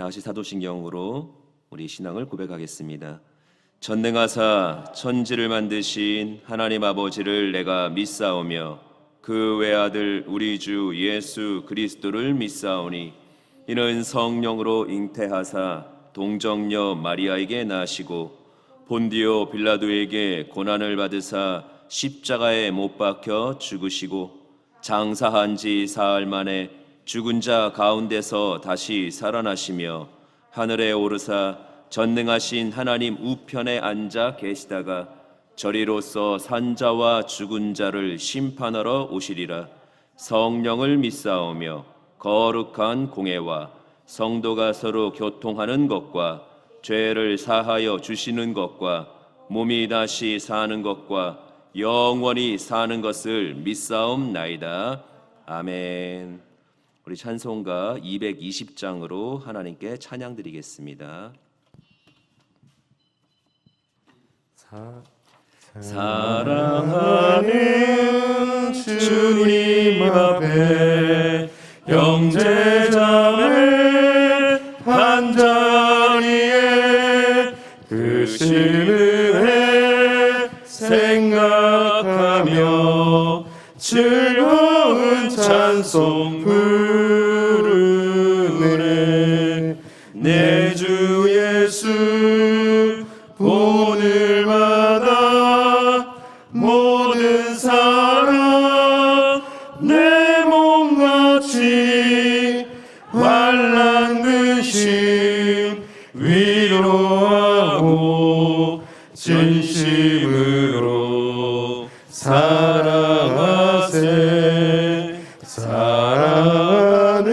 다 같이 사도신경으로 우리 신앙을 고백하겠습니다. 전능하사 천지를 만드신 하나님 아버지를 내가 믿사오며 그 외아들 우리 주 예수 그리스도를 믿사오니 이는 성령으로 잉태하사 동정녀 마리아에게 나시고 본디오 빌라도에게 고난을 받으사 십자가에 못 박혀 죽으시고 장사한 지 사흘 만에 죽은 자 가운데서 다시 살아나시며 하늘에 오르사 전능하신 하나님 우편에 앉아 계시다가 저리로서 산자와 죽은 자를 심판하러 오시리라. 성령을 믿사오며 거룩한 공회와 성도가 서로 교통하는 것과 죄를 사하여 주시는 것과 몸이 다시 사는 것과 영원히 사는 것을 믿사옵나이다. 아멘. 우리 찬송가 220장으로 하나님께 찬양 드리겠습니다. 사랑하는 주님 앞에 형제자매 한자리에 그 신은혜 생각하며 즐거운 찬송 부르네. 내 주 예수 오늘마다 모든 사랑 내 몸같이 환난 근심 위로하고 진심으로 사랑하세. 사랑하는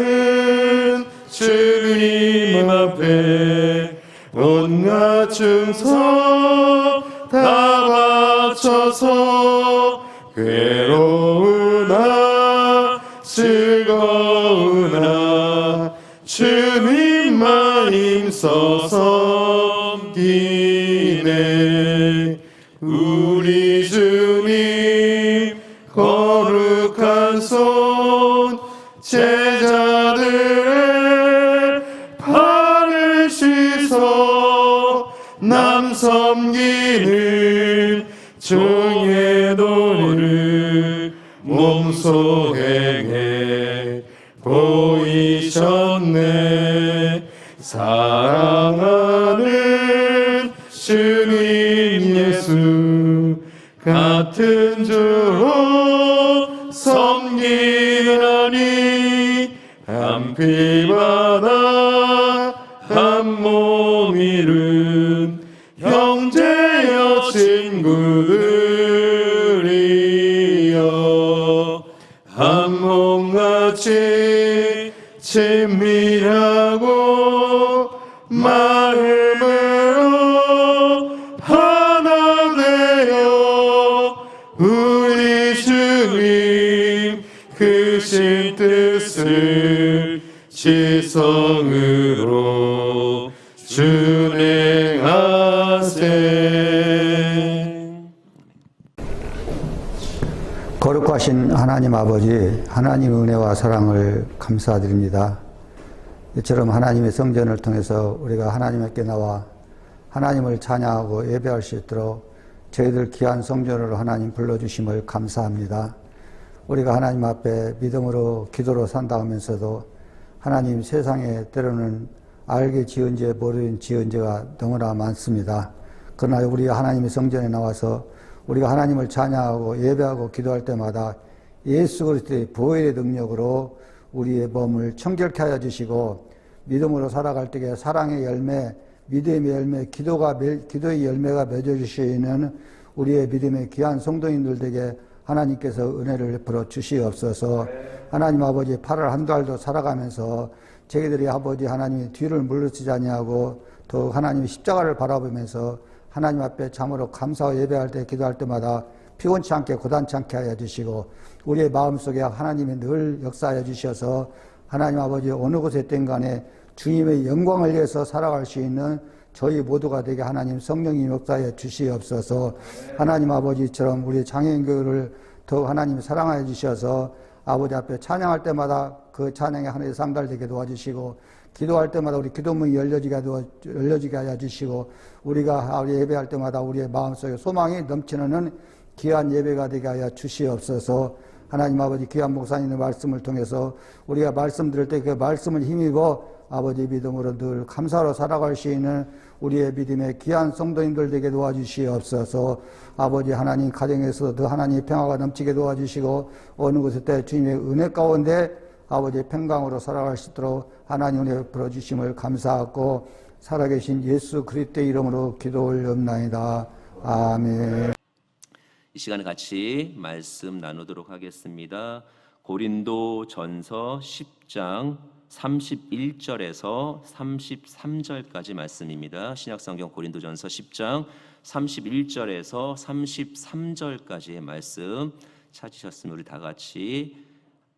주님 앞에 온갖 충성 다 바쳐서 괴로우나 즐거우나 주님만 힘써 섬기네. 우리 주님 거룩한 손 제자들의 발을 씻어 남 섬기는 종의 도를 몸소 행해 보이셨네. 사랑하는 주님 예수 같은 주로 섬기나니 한 피바다 한 몸 이룬 형제여 친구들이여 한 몸같이 친밀하고 마음으로 하나 되어 우리 주님 크신 뜻을 지성으로 준행하세. 거룩하신 하나님 아버지, 하나님의 은혜와 사랑을 감사드립니다. 이처럼 하나님의 성전을 통해서 우리가 하나님께 나와 하나님을 찬양하고 예배할 수 있도록 저희들 귀한 성전으로 하나님 불러주심을 감사합니다. 우리가 하나님 앞에 믿음으로 기도로 산다 하면서도 하나님 세상에 때로는 알게 지은 죄 모르는 지은 죄가 너무나 많습니다. 그러나 우리 하나님의 성전에 나와서 우리가 하나님을 찬양하고 예배하고 기도할 때마다 예수 그리스도의 보혈의 능력으로 우리의 몸을 청결케 하여 주시고 믿음으로 살아갈 때에 사랑의 열매, 믿음의 열매, 기도의 열매가 맺어주시는 우리의 믿음의 귀한 성도님들에게 하나님께서 은혜를 베풀어 주시옵소서. 하나님 아버지 8월 한 달도 살아가면서 저희들이 아버지 하나님의 뒤를 물러서지 아니하고 또 하나님의 십자가를 바라보면서 하나님 앞에 참으로 감사와 예배할 때 기도할 때마다 피곤치 않게 고단치 않게 하여 주시고 우리의 마음속에 하나님이 늘 역사하여 주셔서 하나님 아버지 어느 곳에 있든 간에 주님의 영광을 위해서 살아갈 수 있는 저희 모두가 되게 하나님 성령님 역사해 주시옵소서. 하나님 아버지처럼 우리 장애인교회를 더욱 하나님 사랑하여 주셔서 아버지 앞에 찬양할 때마다 그 찬양의 하늘에 상달되게 도와주시고 기도할 때마다 우리 기도문이 열려지게 하여 주시고 우리가 예배할 때마다 우리의 마음속에 소망이 넘치는 귀한 예배가 되게 하여 주시옵소서. 하나님 아버지 귀한 목사님의 말씀을 통해서 우리가 말씀 들을 때 그 말씀을 힘입어 아버지 믿음으로 늘 감사로 살아갈 수 있는 우리의 믿음의 귀한 성도님들 되게 도와주시옵소서. 아버지 하나님 가정에서도 하나님의 평화가 넘치게 도와주시고 어느 곳에 때 주님의 은혜 가운데 아버지의 평강으로 살아갈 수 있도록 하나님 은혜 베풀어주심을 감사하고 살아계신 예수 그리스도의 이름으로 기도 올리옵나이다. 아멘. 이 시간에 같이 말씀 나누도록 하겠습니다. 고린도 전서 10장 31절에서 33절까지 말씀입니다. 신약성경 고린도전서 10장 31절에서 33절까지의 말씀 찾으셨으면 우리 다 같이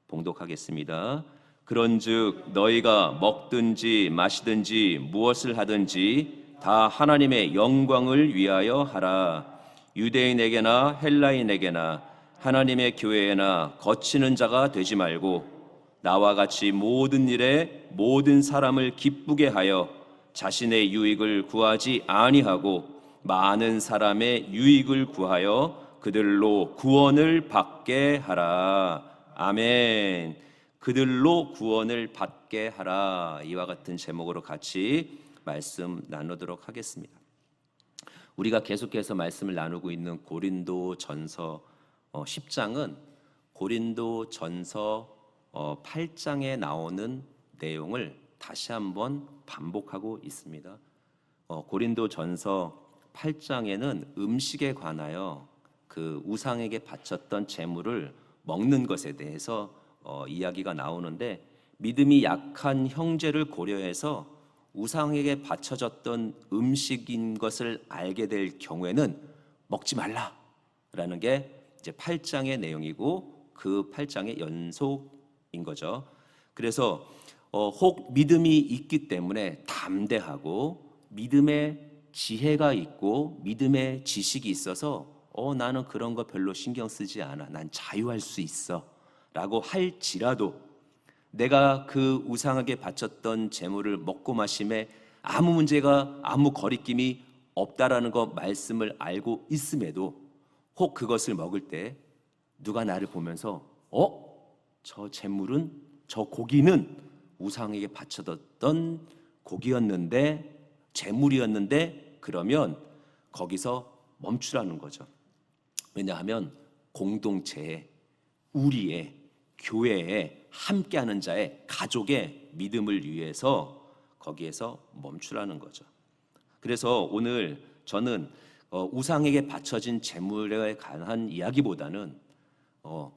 봉독하겠습니다. 그런즉 너희가 먹든지 마시든지 무엇을 하든지 다 하나님의 영광을 위하여 하라. 유대인에게나 헬라인에게나 하나님의 교회에나 거치는 자가 되지 말고 나와 같이 모든 일에 모든 사람을 기쁘게 하여 자신의 유익을 구하지 아니하고 많은 사람의 유익을 구하여 그들로 구원을 받게 하라. 아멘. 그들로 구원을 받게 하라. 이와 같은 제목으로 같이 말씀 나누도록 하겠습니다. 우리가 계속해서 말씀을 나누고 있는 고린도 전서 10장은 고린도 전서 8장에 나오는 내용을 다시 한번 반복하고 있습니다. 고린도 전서 8장에는 음식에 관하여 그 우상에게 바쳤던 제물을 먹는 것에 대해서 이야기가 나오는데 믿음이 약한 형제를 고려해서 우상에게 바쳐졌던 음식인 것을 알게 될 경우에는 먹지 말라라는 게 이제 8장의 내용이고 그 8장의 연속인 거죠. 그래서 혹 믿음이 있기 때문에 담대하고 믿음의 지혜가 있고 믿음의 지식이 있어서 나는 그런 거 별로 신경 쓰지 않아. 난 자유할 수 있어 라고 할지라도 내가 그 우상에게 바쳤던 제물을 먹고 마심에 아무 문제가 아무 거리낌이 없다라는 거 말씀을 알고 있음에도 혹 그것을 먹을 때 누가 나를 보면서 저 제물은 저 고기는 우상에게 바쳐졌던 고기였는데 제물이었는데 그러면 거기서 멈추라는 거죠. 왜냐하면 공동체에 우리의 교회에 함께하는 자의 가족의 믿음을 위해서 거기에서 멈추라는 거죠. 그래서 오늘 저는 우상에게 바쳐진 제물에 관한 이야기보다는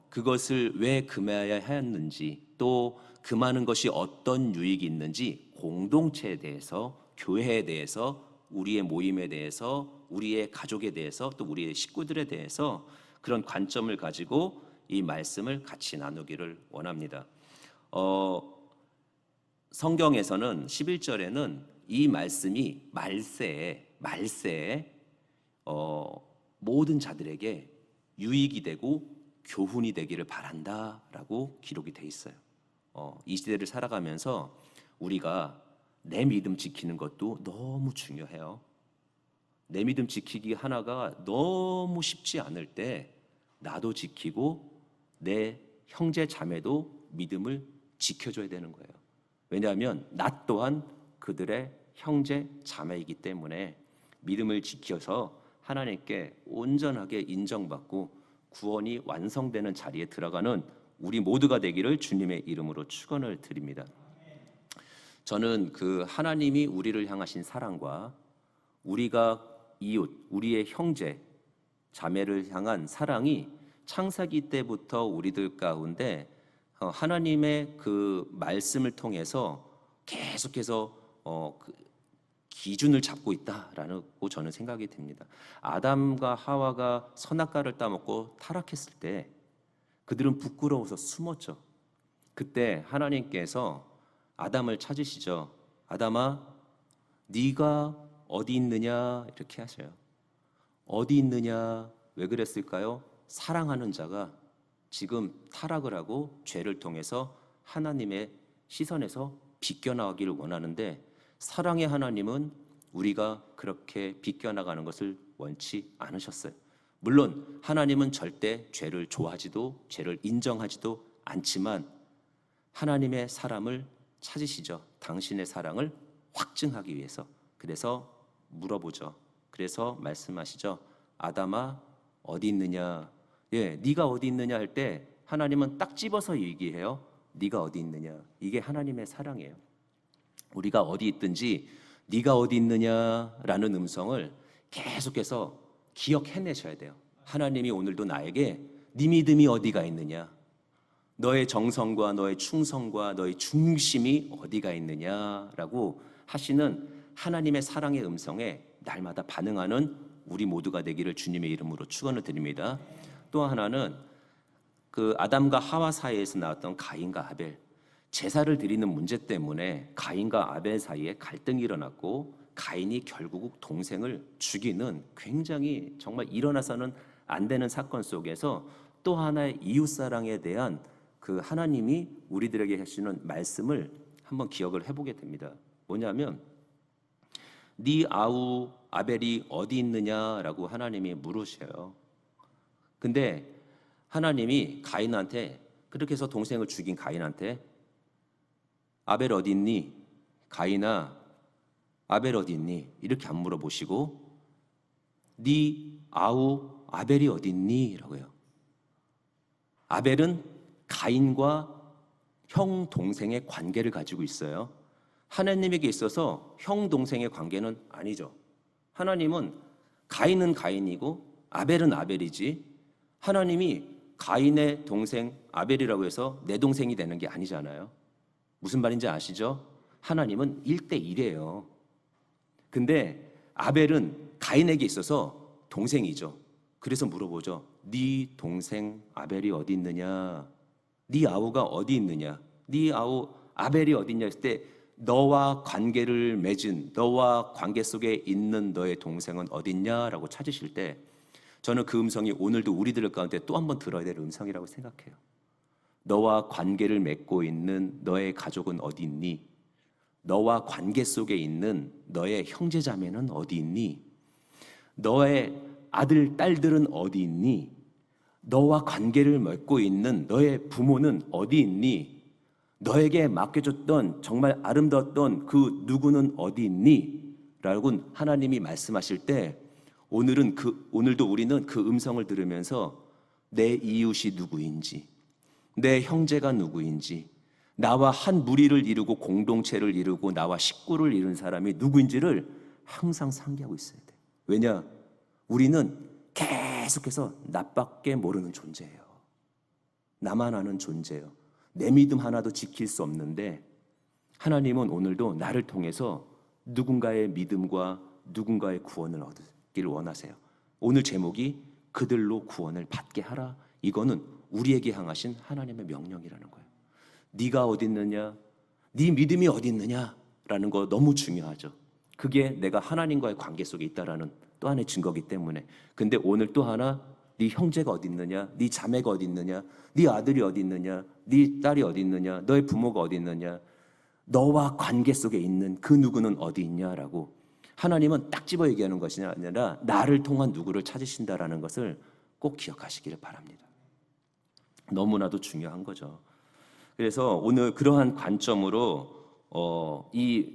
그것을 왜 금해야 하였는지 또 금하는 것이 어떤 유익이 있는지 공동체에 대해서 교회에 대해서 우리의 모임에 대해서 우리의 가족에 대해서 또 우리의 식구들에 대해서 그런 관점을 가지고 이 말씀을 같이 나누기를 원합니다. 성경에서는 11절에는 이 말씀이 말세에 모든 자들에게 유익이 되고 교훈이 되기를 바란다라고 기록이 돼 있어요. 이 시대를 살아가면서 우리가 내 믿음 지키는 것도 너무 중요해요. 내 믿음 지키기 하나가 너무 쉽지 않을 때 나도 지키고 내 형제 자매도 믿음을 지켜줘야 되는 거예요. 왜냐하면 나 또한 그들의 형제 자매이기 때문에 믿음을 지켜서 하나님께 온전하게 인정받고 구원이 완성되는 자리에 들어가는 우리 모두가 되기를 주님의 이름으로 축원을 드립니다. 저는 그 하나님이 우리를 향하신 사랑과 우리가 이웃, 우리의 형제, 자매를 향한 사랑이 창세기 때부터 우리들 가운데 하나님의 그 말씀을 통해서 계속해서 그 기준을 잡고 있다라고 저는 생각이 됩니다. 아담과 하와가 선악과를 따먹고 타락했을 때 그들은 부끄러워서 숨었죠. 그때 하나님께서 아담을 찾으시죠. 아담아, 네가 어디 있느냐 이렇게 하셔요. 어디 있느냐? 왜 그랬을까요? 사랑하는 자가 지금 타락을 하고 죄를 통해서 하나님의 시선에서 비껴나가기를 원하는데 사랑의 하나님은 우리가 그렇게 비껴나가는 것을 원치 않으셨어요. 물론 하나님은 절대 죄를 좋아하지도 죄를 인정하지도 않지만 하나님의 사람을 찾으시죠. 당신의 사랑을 확증하기 위해서. 그래서 물어보죠. 그래서 말씀하시죠. 아담아 어디 있느냐. 예, 네가 어디 있느냐 할 때 하나님은 딱 집어서 얘기해요. 네가 어디 있느냐. 이게 하나님의 사랑이에요. 우리가 어디 있든지 네가 어디 있느냐라는 음성을 계속해서 기억해내셔야 돼요. 하나님이 오늘도 나에게 네 믿음이 어디가 있느냐, 너의 정성과 너의 충성과 너의 중심이 어디가 있느냐라고 하시는 하나님의 사랑의 음성에 날마다 반응하는 우리 모두가 되기를 주님의 이름으로 축원을 드립니다. 또 하나는 그 아담과 하와 사이에서 나왔던 가인과 아벨, 제사를 드리는 문제 때문에 가인과 아벨 사이에 갈등이 일어났고 가인이 결국 동생을 죽이는 굉장히 정말 일어나서는 안 되는 사건 속에서 또 하나의 이웃사랑에 대한 그 하나님이 우리들에게 하시는 말씀을 한번 기억을 해보게 됩니다. 뭐냐면 네 아우 아벨이 어디 있느냐라고 하나님이 물으셔요. 근데 하나님이 가인한테 그렇게 해서 동생을 죽인 가인한테 아벨 어디 있니? 가인아 아벨 어디 있니? 이렇게 안 물어보시고 네 아우 아벨이 어디 있니? 라고요. 아벨은 가인과 형 동생의 관계를 가지고 있어요. 하나님에게 있어서 형 동생의 관계는 아니죠. 하나님은 가인은 가인이고 아벨은 아벨이지 하나님이 가인의 동생 아벨이라고 해서 내 동생이 되는 게 아니잖아요. 무슨 말인지 아시죠? 하나님은 1대1이에요. 근데 아벨은 가인에게 있어서 동생이죠. 그래서 물어보죠. 네 동생 아벨이 어디 있느냐? 네 아우가 어디 있느냐? 네 아우 아벨이 어디 있냐 했을 때 너와 관계를 맺은 너와 관계 속에 있는 너의 동생은 어디 있냐라고 찾으실 때 저는 그 음성이 오늘도 우리들 가운데 또 한 번 들어야 될 음성이라고 생각해요. 너와 관계를 맺고 있는 너의 가족은 어디 있니? 너와 관계 속에 있는 너의 형제자매는 어디 있니? 너의 아들, 딸들은 어디 있니? 너와 관계를 맺고 있는 너의 부모는 어디 있니? 너에게 맡겨줬던 정말 아름다웠던 그 누구는 어디 있니? 라고 하나님이 말씀하실 때 오늘도 우리는 그 음성을 들으면서 내 이웃이 누구인지, 내 형제가 누구인지, 나와 한 무리를 이루고 공동체를 이루고 나와 식구를 이룬 사람이 누구인지를 항상 상기하고 있어야 돼. 왜냐? 우리는 계속해서 나밖에 모르는 존재예요. 나만 아는 존재예요. 내 믿음 하나도 지킬 수 없는데 하나님은 오늘도 나를 통해서 누군가의 믿음과 누군가의 구원을 얻기를 원하세요. 오늘 제목이 그들로 구원을 받게 하라. 이거는 우리에게 향하신 하나님의 명령이라는 거예요. 네가 어디 있느냐? 네 믿음이 어디 있느냐라는 거 너무 중요하죠. 그게 내가 하나님과의 관계 속에 있다라는 또 하나의 증거이기 때문에. 근데 오늘 또 하나 네 형제가 어디 있느냐? 네 자매가 어디 있느냐? 네 아들이 어디 있느냐? 네 딸이 어디 있느냐? 너의 부모가 어디 있느냐? 너와 관계 속에 있는 그 누구는 어디 있냐라고 하나님은 딱 집어 얘기하는 것이 아니라 나를 통한 누구를 찾으신다라는 것을 꼭 기억하시기를 바랍니다. 너무나도 중요한 거죠. 그래서 오늘 그러한 관점으로 이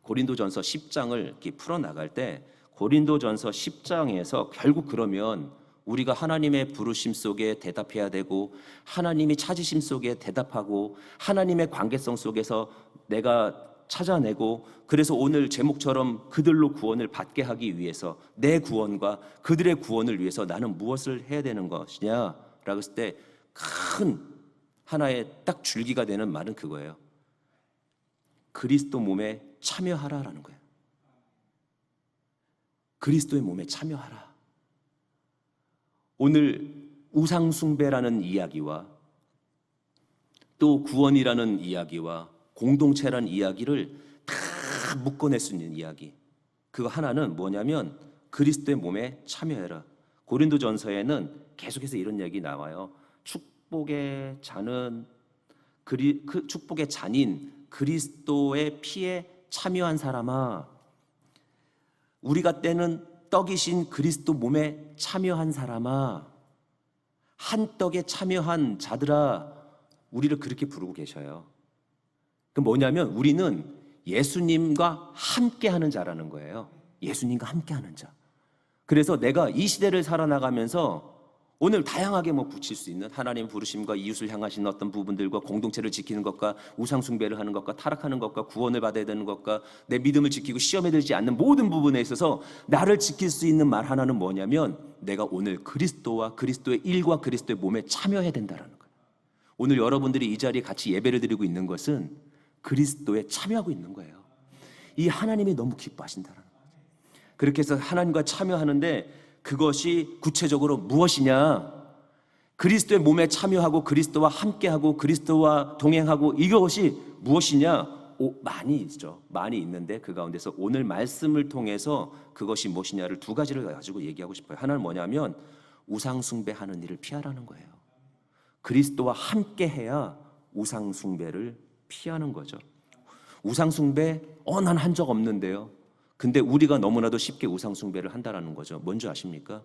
고린도전서 10장을 이렇게 풀어나갈 때 고린도전서 10장에서 결국 그러면 우리가 하나님의 부르심 속에 대답해야 되고 하나님이 찾으심 속에 대답하고 하나님의 관계성 속에서 내가 찾아내고 그래서 오늘 제목처럼 그들로 구원을 받게 하기 위해서 내 구원과 그들의 구원을 위해서 나는 무엇을 해야 되는 것이냐라고 했을 때 큰 하나의 딱 줄기가 되는 말은 그거예요. 그리스도 몸에 참여하라라는 거예요. 그리스도의 몸에 참여하라. 오늘 우상숭배라는 이야기와 또 구원이라는 이야기와 공동체라는 이야기를 다 묶어낼 수 있는 이야기. 그거 하나는 뭐냐면 그리스도의 몸에 참여해라. 고린도전서에는 계속해서 이런 이야기 나와요. 축복의 잔인 그리스도의 피에 참여한 사람아, 우리가 때는 떡이신 그리스도 몸에 참여한 사람아, 한 떡에 참여한 자들아, 우리를 그렇게 부르고 계셔요. 그 뭐냐면 우리는 예수님과 함께하는 자라는 거예요. 예수님과 함께하는 자. 그래서 내가 이 시대를 살아나가면서 오늘 다양하게 붙일 수 있는 하나님 부르심과 이웃을 향하신 어떤 부분들과 공동체를 지키는 것과 우상 숭배를 하는 것과 타락하는 것과 구원을 받아야 되는 것과 내 믿음을 지키고 시험에 들지 않는 모든 부분에 있어서 나를 지킬 수 있는 말 하나는 뭐냐면 내가 오늘 그리스도와 그리스도의 일과 그리스도의 몸에 참여해야 된다는 거예요. 오늘 여러분들이 이 자리에 같이 예배를 드리고 있는 것은 그리스도에 참여하고 있는 거예요. 이 하나님이 너무 기뻐하신다는 거예요. 그렇게 해서 하나님과 참여하는데 그것이 구체적으로 무엇이냐? 그리스도의 몸에 참여하고 그리스도와 함께하고 그리스도와 동행하고 이것이 무엇이냐? 많이 있죠. 많이 있는데 그 가운데서 오늘 말씀을 통해서 그것이 무엇이냐를 두 가지를 가지고 얘기하고 싶어요. 하나는 뭐냐면 우상 숭배하는 일을 피하라는 거예요. 그리스도와 함께해야 우상 숭배를 피하는 거죠. 우상 숭배 난 한 적 없는데요. 근데 우리가 너무나도 쉽게 우상 숭배를 한다라는 거죠. 뭔지 아십니까?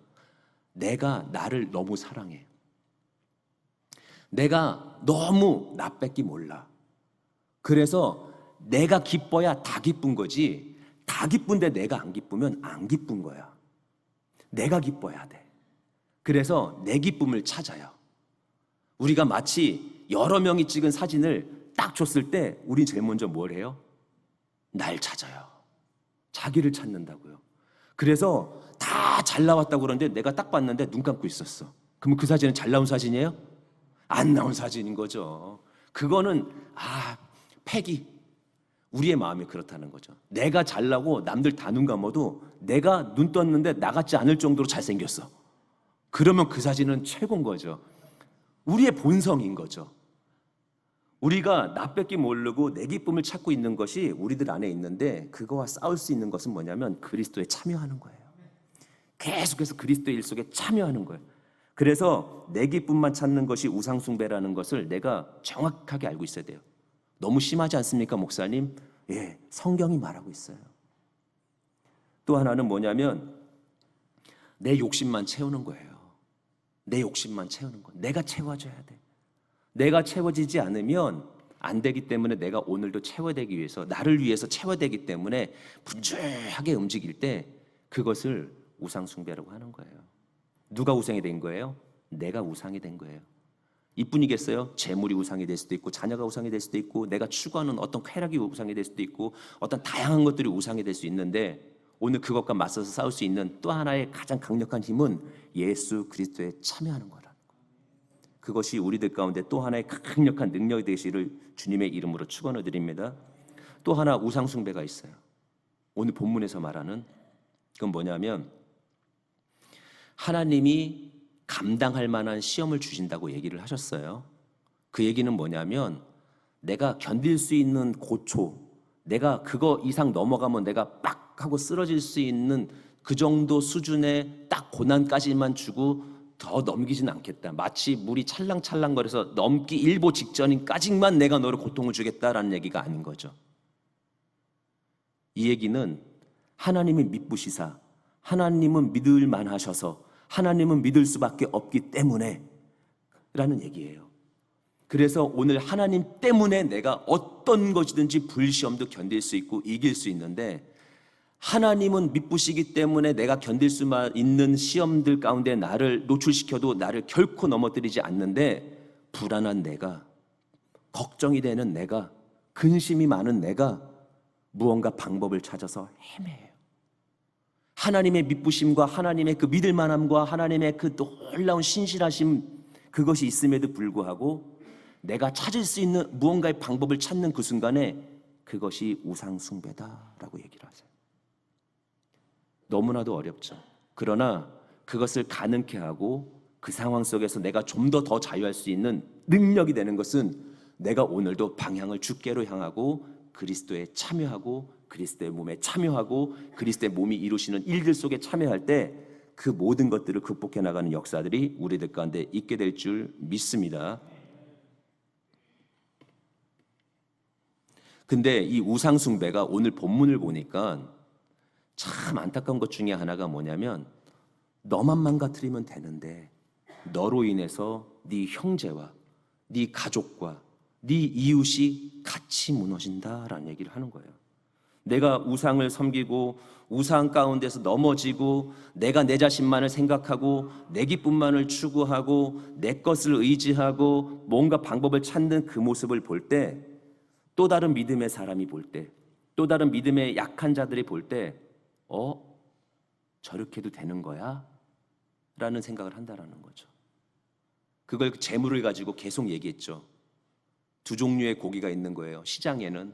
내가 나를 너무 사랑해. 내가 너무 나 뺏기 몰라. 그래서 내가 기뻐야 다 기쁜 거지, 다 기쁜데 내가 안 기쁘면 안 기쁜 거야. 내가 기뻐야 돼. 그래서 내 기쁨을 찾아요. 우리가 마치 여러 명이 찍은 사진을 딱 줬을 때 우린 제일 먼저 뭘 해요? 날 찾아요. 자기를 찾는다고요. 그래서 다 잘 나왔다고 그러는데 내가 딱 봤는데 눈 감고 있었어. 그럼 그 사진은 잘 나온 사진이에요? 안 나온 사진인 거죠. 그거는 패기. 우리의 마음이 그렇다는 거죠. 내가 잘나고 남들 다 눈 감아도 내가 눈 떴는데 나 같지 않을 정도로 잘생겼어. 그러면 그 사진은 최고인 거죠. 우리의 본성인 거죠. 우리가 나 뺏기 모르고 내 기쁨을 찾고 있는 것이 우리들 안에 있는데 그거와 싸울 수 있는 것은 뭐냐면 그리스도에 참여하는 거예요. 계속해서 그리스도의 일 속에 참여하는 거예요. 그래서 내 기쁨만 찾는 것이 우상숭배라는 것을 내가 정확하게 알고 있어야 돼요. 너무 심하지 않습니까, 목사님? 예, 성경이 말하고 있어요. 또 하나는 뭐냐면 내 욕심만 채우는 거예요. 내 욕심만 채우는 거. 내가 채워줘야 돼. 내가 채워지지 않으면 안 되기 때문에 내가 오늘도 채워되기 위해서, 나를 위해서 채워되기 때문에 분주하게 움직일 때 그것을 우상숭배라고 하는 거예요. 누가 우상이 된 거예요? 내가 우상이 된 거예요. 이뿐이겠어요? 재물이 우상이 될 수도 있고 자녀가 우상이 될 수도 있고 내가 추구하는 어떤 쾌락이 우상이 될 수도 있고 어떤 다양한 것들이 우상이 될 수 있는데 오늘 그것과 맞서서 싸울 수 있는 또 하나의 가장 강력한 힘은 예수 그리스도에 참여하는 거라는 거예요. 그것이 우리들 가운데 또 하나의 강력한 능력이 되시기를 주님의 이름으로 축원을 드립니다. 또 하나 우상숭배가 있어요. 오늘 본문에서 말하는 그건 뭐냐면 하나님이 감당할 만한 시험을 주신다고 얘기를 하셨어요. 그 얘기는 뭐냐면 내가 견딜 수 있는 고초, 내가 그거 이상 넘어가면 내가 빡 하고 쓰러질 수 있는 그 정도 수준의 딱 고난까지만 주고 더 넘기진 않겠다. 마치 물이 찰랑찰랑거려서 넘기 일보 직전까지만 내가 너를 고통을 주겠다라는 얘기가 아닌 거죠. 이 얘기는 하나님이 믿부시사, 하나님은 믿을 만하셔서 하나님은 믿을 수밖에 없기 때문에 라는 얘기예요. 그래서 오늘 하나님 때문에 내가 어떤 것이든지 불시험도 견딜 수 있고 이길 수 있는데 하나님은 믿부시기 때문에 내가 견딜 수만 있는 시험들 가운데 나를 노출시켜도 나를 결코 넘어뜨리지 않는데 불안한 내가, 걱정이 되는 내가, 근심이 많은 내가 무언가 방법을 찾아서 헤매요. 하나님의 믿부심과 하나님의 그 믿을 만함과 하나님의 그 놀라운 신실하심 그것이 있음에도 불구하고 내가 찾을 수 있는 무언가의 방법을 찾는 그 순간에 그것이 우상숭배다라고 얘기를 하세요. 너무나도 어렵죠. 그러나 그것을 가능케 하고 그 상황 속에서 내가 좀 더 자유할 수 있는 능력이 되는 것은 내가 오늘도 방향을 주께로 향하고 그리스도에 참여하고 그리스도의 몸에 참여하고 그리스도의 몸이 이루시는 일들 속에 참여할 때 그 모든 것들을 극복해 나가는 역사들이 우리들 가운데 있게 될 줄 믿습니다. 근데 이 우상 숭배가 오늘 본문을 보니까 참 안타까운 것 중에 하나가 뭐냐면 너만 망가뜨리면 되는데 너로 인해서 네 형제와 네 가족과 네 이웃이 같이 무너진다라는 얘기를 하는 거예요. 내가 우상을 섬기고 우상 가운데서 넘어지고 내가 내 자신만을 생각하고 내 기쁨만을 추구하고 내 것을 의지하고 뭔가 방법을 찾는 그 모습을 볼 때, 또 다른 믿음의 사람이 볼 때, 또 다른 믿음의 약한 자들이 볼 때 저렇게도 되는 거야? 라는 생각을 한다라는 거죠. 그걸 재물을 가지고 계속 얘기했죠. 두 종류의 고기가 있는 거예요. 시장에는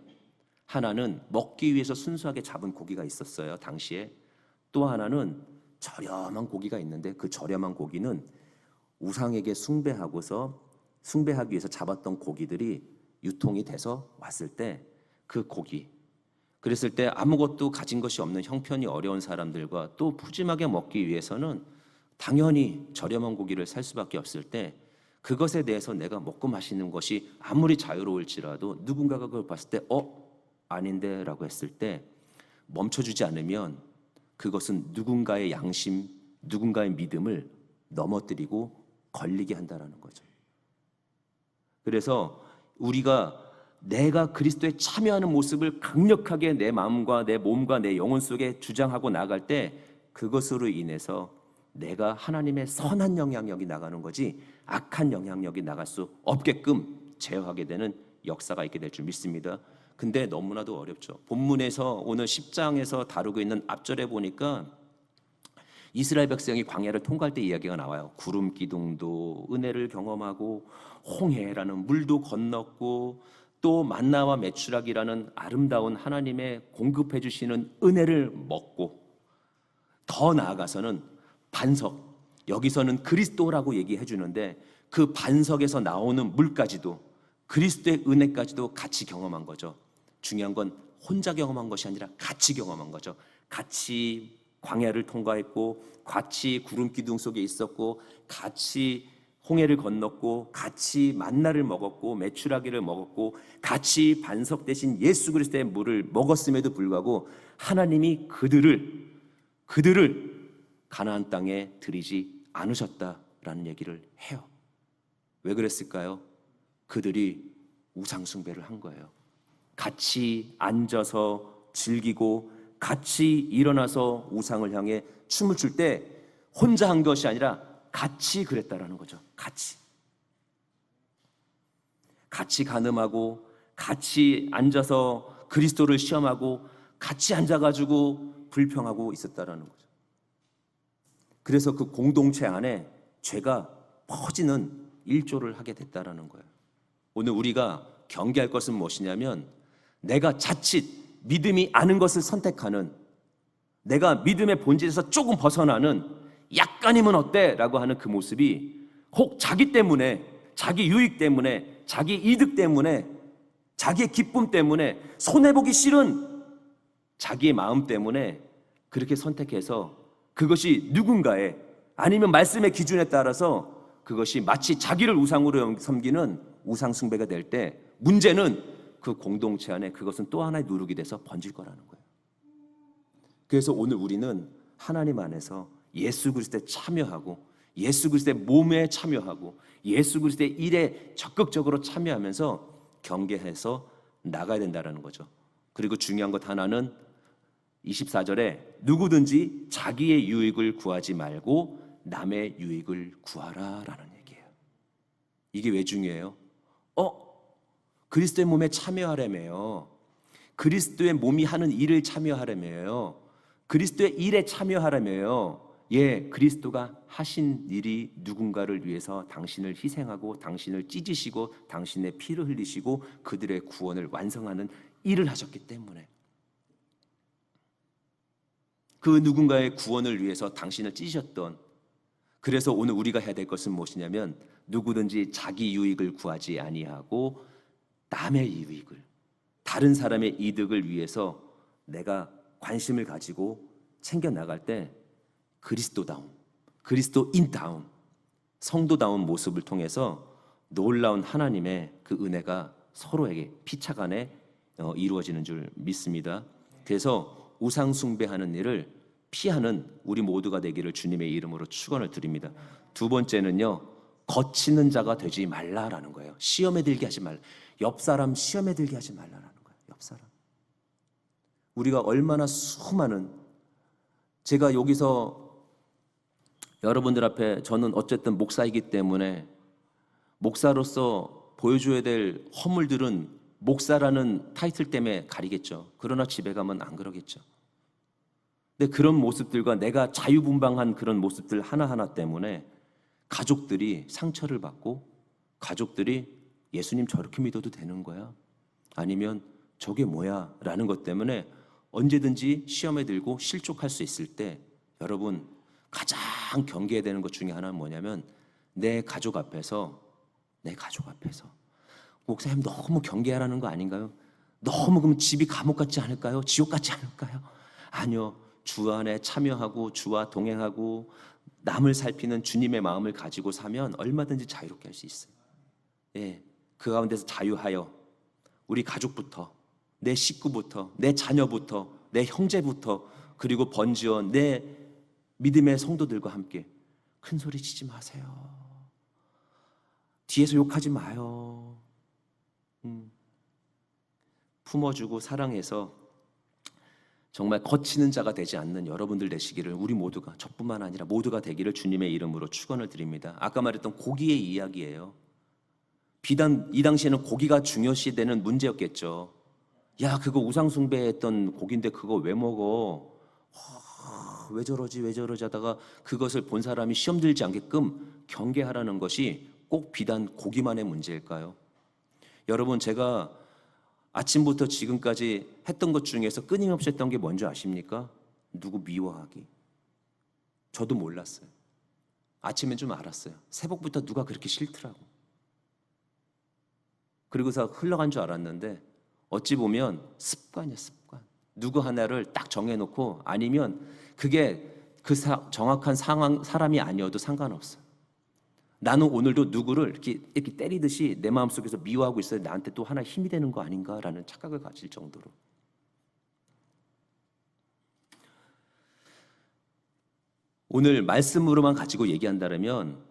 하나는 먹기 위해서 순수하게 잡은 고기가 있었어요, 당시에. 또 하나는 저렴한 고기가 있는데 그 저렴한 고기는 우상에게 숭배하기 위해서 잡았던 고기들이 유통이 돼서 왔을 때 그 고기, 그랬을 때 아무것도 가진 것이 없는 형편이 어려운 사람들과 또 푸짐하게 먹기 위해서는 당연히 저렴한 고기를 살 수밖에 없을 때, 그것에 대해서 내가 먹고 마시는 것이 아무리 자유로울지라도 누군가가 그걸 봤을 때 아닌데 라고 했을 때 멈춰주지 않으면 그것은 누군가의 양심, 누군가의 믿음을 넘어뜨리고 걸리게 한다는 거죠. 그래서 우리가 내가 그리스도에 참여하는 모습을 강력하게 내 마음과 내 몸과 내 영혼 속에 주장하고 나갈 때 그것으로 인해서 내가 하나님의 선한 영향력이 나가는 거지 악한 영향력이 나갈 수 없게끔 제어하게 되는 역사가 있게 될 줄 믿습니다. 근데 너무나도 어렵죠. 본문에서 오늘 10장에서 다루고 있는 앞절에 보니까 이스라엘 백성이 광야를 통과할 때 이야기가 나와요. 구름 기둥도 은혜를 경험하고 홍해라는 물도 건넜고 또 만나와 메추라기라는 아름다운 하나님의 공급해 주시는 은혜를 먹고, 더 나아가서는 반석, 여기서는 그리스도라고 얘기해 주는데 그 반석에서 나오는 물까지도, 그리스도의 은혜까지도 같이 경험한 거죠. 중요한 건 혼자 경험한 것이 아니라 같이 경험한 거죠. 같이 광야를 통과했고, 같이 구름 기둥 속에 있었고, 같이 홍해를 건넜고, 같이 만나를 먹었고, 메추라기를 먹었고, 같이 반석 대신 예수 그리스도의 물을 먹었음에도 불구하고 하나님이 그들을 가나안 땅에 들이지 않으셨다라는 얘기를 해요. 왜 그랬을까요? 그들이 우상 숭배를 한 거예요. 같이 앉아서 즐기고 같이 일어나서 우상을 향해 춤을 출 때 혼자 한 것이 아니라 같이 그랬다라는 거죠. 같이 간음하고 같이 앉아서 그리스도를 시험하고 같이 앉아가지고 불평하고 있었다라는 거죠. 그래서 그 공동체 안에 죄가 퍼지는 일조를 하게 됐다라는 거예요. 오늘 우리가 경계할 것은 무엇이냐면, 내가 자칫 믿음이 아닌 것을 선택하는, 내가 믿음의 본질에서 조금 벗어나는 약간이면 어때? 라고 하는 그 모습이 혹 자기 때문에, 자기 유익 때문에, 자기 이득 때문에, 자기의 기쁨 때문에, 손해보기 싫은 자기의 마음 때문에 그렇게 선택해서 그것이 누군가의, 아니면 말씀의 기준에 따라서 그것이 마치 자기를 우상으로 섬기는 우상 숭배가 될 때, 문제는 그 공동체 안에 그것은 또 하나의 누룩이 돼서 번질 거라는 거예요. 그래서 오늘 우리는 하나님 안에서 예수 그리스도에 참여하고, 예수 그리스도의 몸에 참여하고, 예수 그리스도의 일에 적극적으로 참여하면서 경계해서 나가야 된다는 거죠. 그리고 중요한 것 하나는 24절에 누구든지 자기의 유익을 구하지 말고 남의 유익을 구하라라는 얘기예요. 이게 왜 중요해요? 그리스도의 몸에 참여하려며요. 그리스도의 몸이 하는 일을 참여하려며요. 그리스도의 일에 참여하려며요. 그리스도가 하신 일이 누군가를 위해서 당신을 희생하고 당신을 찢으시고 당신의 피를 흘리시고 그들의 구원을 완성하는 일을 하셨기 때문에, 그 누군가의 구원을 위해서 당신을 찢으셨던, 그래서 오늘 우리가 해야 될 것은 무엇이냐면, 누구든지 자기 유익을 구하지 아니하고 남의 유익을, 다른 사람의 이득을 위해서 내가 관심을 가지고 챙겨나갈 때 그리스도다움, 그리스도인다움, 성도다운 모습을 통해서 놀라운 하나님의 그 은혜가 서로에게 피차간에 이루어지는 줄 믿습니다. 그래서 우상 숭배하는 일을 피하는 우리 모두가 되기를 주님의 이름으로 축원을 드립니다. 두 번째는요, 거치는 자가 되지 말라라는 거예요. 시험에 들게 하지 말라. 옆 사람 시험에 들게 하지 말라라는 거예요. 옆 사람. 우리가 얼마나 수많은, 제가 여기서 여러분들 앞에, 저는 어쨌든 목사이기 때문에 목사로서 보여줘야 될 허물들은 목사라는 타이틀 때문에 가리겠죠. 그러나 집에 가면 안 그러겠죠. 근데 그런 모습들과 내가 자유분방한 그런 모습들 하나하나 때문에 가족들이 상처를 받고, 가족들이 예수님 저렇게 믿어도 되는 거야? 아니면 저게 뭐야? 라는 것 때문에 언제든지 시험에 들고 실족할 수 있을 때, 여러분 가장 경계해야 되는 것 중에 하나는 뭐냐면, 내 가족 앞에서 목사님 너무 경계하라는 거 아닌가요? 너무 그러면 집이 감옥 같지 않을까요? 지옥 같지 않을까요? 아니요. 주 안에 참여하고 주와 동행하고 남을 살피는 주님의 마음을 가지고 사면 얼마든지 자유롭게 할 수 있어요. 예, 그 가운데서 자유하여 우리 가족부터, 내 식구부터, 내 자녀부터, 내 형제부터, 그리고 번지원 내 믿음의 성도들과 함께 큰 소리 치지 마세요. 뒤에서 욕하지 마요. 품어주고 사랑해서 정말 거치는 자가 되지 않는 여러분들 되시기를, 우리 모두가, 저뿐만 아니라 모두가 되기를 주님의 이름으로 축원을 드립니다. 아까 말했던 고기의 이야기예요. 비단 이 당시에는 고기가 중요시되는 문제였겠죠. 야, 그거 우상 숭배했던 고기인데 그거 왜 먹어? 왜 저러지 하다가 그것을 본 사람이 시험 들지 않게끔 경계하라는 것이 꼭 비단 고기만의 문제일까요? 여러분, 제가 아침부터 지금까지 했던 것 중에서 끊임없이 했던 게 뭔지 아십니까? 누구 미워하기. 저도 몰랐어요. 아침엔 좀 알았어요. 새벽부터 누가 그렇게 싫더라고. 그리고서 흘러간 줄 알았는데, 어찌 보면 습관이야, 습관. 누구 하나를 딱 정해놓고, 아니면 그게 정확한 사람이 아니어도 상관없어요. 나는 오늘도 누구를 이렇게 때리듯이 내 마음속에서 미워하고 있어요. 나한테 또 하나 힘이 되는 거 아닌가라는 착각을 가질 정도로. 오늘 말씀으로만 가지고 얘기한다면,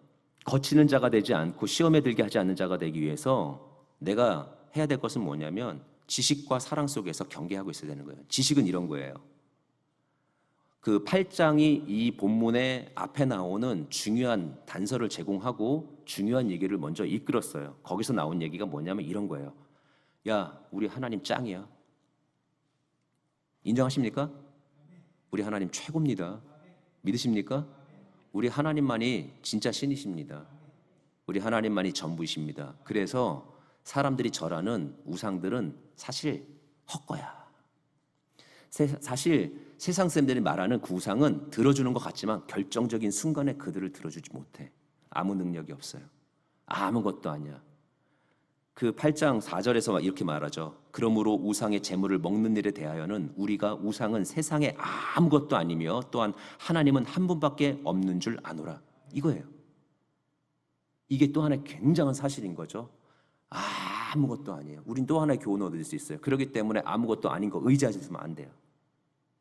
거치는 자가 되지 않고 시험에 들게 하지 않는 자가 되기 위해서 내가 해야 될 것은 뭐냐면, 지식과 사랑 속에서 경계하고 있어야 되는 거예요. 지식은 이런 거예요. 그 8장이 이 본문의 앞에 나오는 중요한 단서를 제공하고 중요한 얘기를 먼저 이끌었어요. 거기서 나온 얘기가 뭐냐면 이런 거예요. 야, 우리 하나님 짱이야. 인정하십니까? 우리 하나님 최고입니다. 믿으십니까? 우리 하나님만이 진짜 신이십니다. 우리 하나님만이 전부이십니다. 그래서 사람들이 절하는 우상들은 사실 헛거야. 사실 세상 사람들이 말하는 그 우상은 들어주는 것 같지만 결정적인 순간에 그들을 들어주지 못해. 아무 능력이 없어요. 아무것도 아니야. 그 8장 4절에서 이렇게 말하죠. 그러므로 우상의 재물을 먹는 일에 대하여는 우리가 우상은 세상에 아무것도 아니며 또한 하나님은 한 분밖에 없는 줄 아노라. 이거예요. 이게 또 하나의 굉장한 사실인 거죠. 아무것도 아니에요. 우린 또 하나의 교훈을 얻을 수 있어요. 그렇기 때문에 아무것도 아닌 거 의지하시면 안 돼요.